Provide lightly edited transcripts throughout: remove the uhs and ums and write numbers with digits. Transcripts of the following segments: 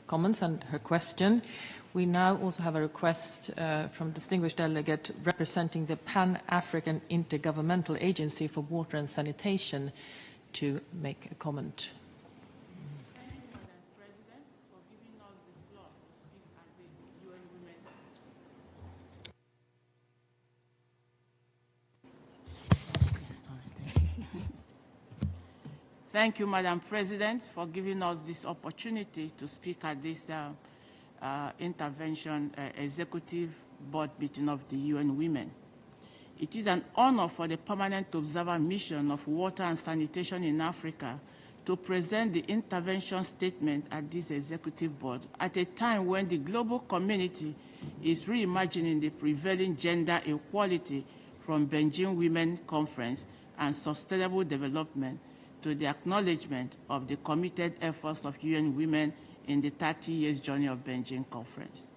comments and her question. We now also have a request from distinguished delegate representing the Pan-African Intergovernmental Agency for Water and Sanitation to make a comment. Thank you, Madam President, for giving us the floor to speak at this UN Women. Thank you, Madam President, for giving us this opportunity to speak at this intervention executive board meeting of the UN Women. It is an honor for the Permanent Observer Mission of Water and Sanitation in Africa to present the intervention statement at this executive board at a time when the global community is reimagining the prevailing gender equality from Beijing Women Conference and Sustainable Development to the acknowledgement of the committed efforts of UN Women in the 30 years journey of Beijing Conference.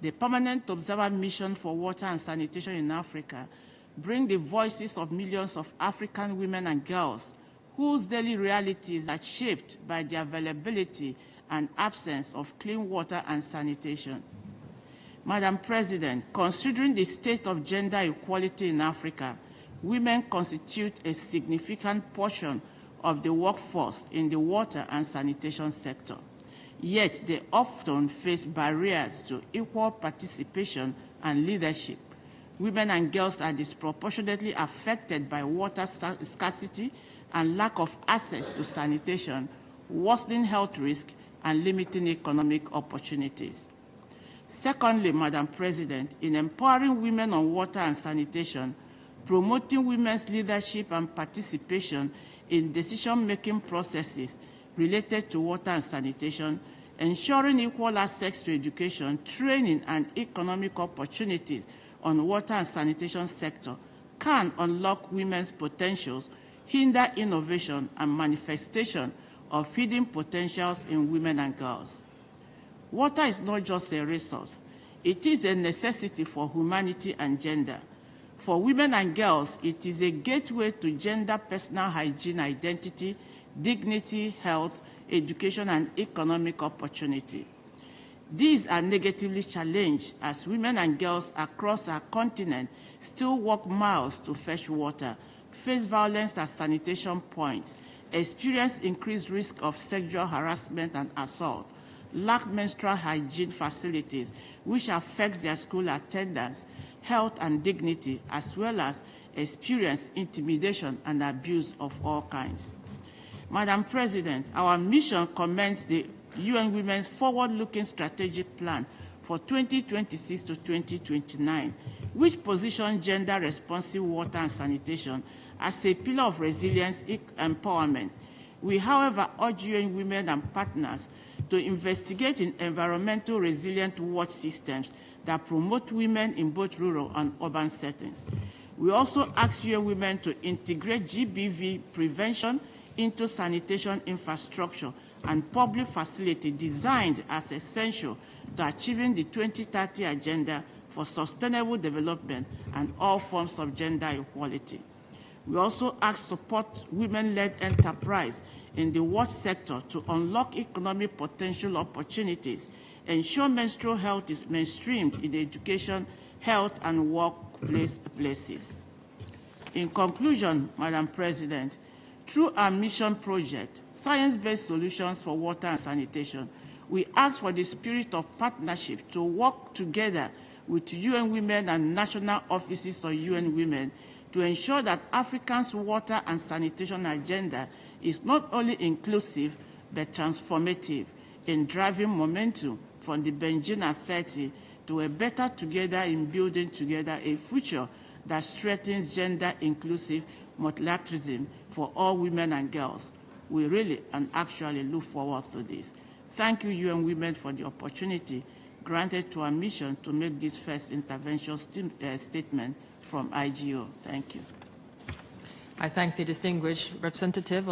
The Permanent Observer Mission for Water and Sanitation in Africa bring the voices of millions of African women and girls whose daily realities are shaped by the availability and absence of clean water and sanitation. Madam President, considering the state of gender equality in Africa, women constitute a significant portion of the workforce in the water and sanitation sector. Yet they often face barriers to equal participation and leadership. Women and girls are disproportionately affected by water scarcity and lack of access to sanitation, worsening health risks and limiting economic opportunities. Secondly, Madam President, in empowering women on water and sanitation, promoting women's leadership and participation in decision-making processes related to water and sanitation, ensuring equal access to education, training, and economic opportunities on water and sanitation sector can unlock women's potentials, hinder innovation and manifestation of hidden potentials in women and girls. Water is not just a resource. It is a necessity for humanity and gender. For women and girls, it is a gateway to gender personal hygiene identity, dignity, health, education, and economic opportunity. These are negatively challenged as women and girls across our continent still walk miles to fetch water, face violence at sanitation points, experience increased risk of sexual harassment and assault, lack menstrual hygiene facilities, which affects their school attendance, health and dignity, as well as experience intimidation and abuse of all kinds. Madam President, our mission commends the UN Women's forward-looking strategic plan for 2026 to 2029, which positions gender-responsive water and sanitation as a pillar of resilience and empowerment. We, however, urge UN Women and partners to investigate in environmental resilient watch systems that promote women in both rural and urban settings. We also ask UN Women to integrate GBV prevention into sanitation infrastructure and public facility designed as essential to achieving the 2030 Agenda for Sustainable Development and all forms of gender equality. We also ask support women-led enterprise in the watch sector to unlock economic potential opportunities, ensure menstrual health is mainstreamed in education, health, and workplace places. In conclusion, Madam President, through our mission project, Science-Based Solutions for Water and Sanitation, we ask for the spirit of partnership to work together with UN Women and national offices of UN Women to ensure that Africa's water and sanitation agenda is not only inclusive but transformative in driving momentum from the Beijing at 30 to a better together in building together a future that strengthens gender-inclusive multilateralism for all women and girls. We really and actually look forward to this. Thank you, UN Women, for the opportunity granted to our mission to make this first intervention statement from IGO. Thank you. I thank the distinguished representative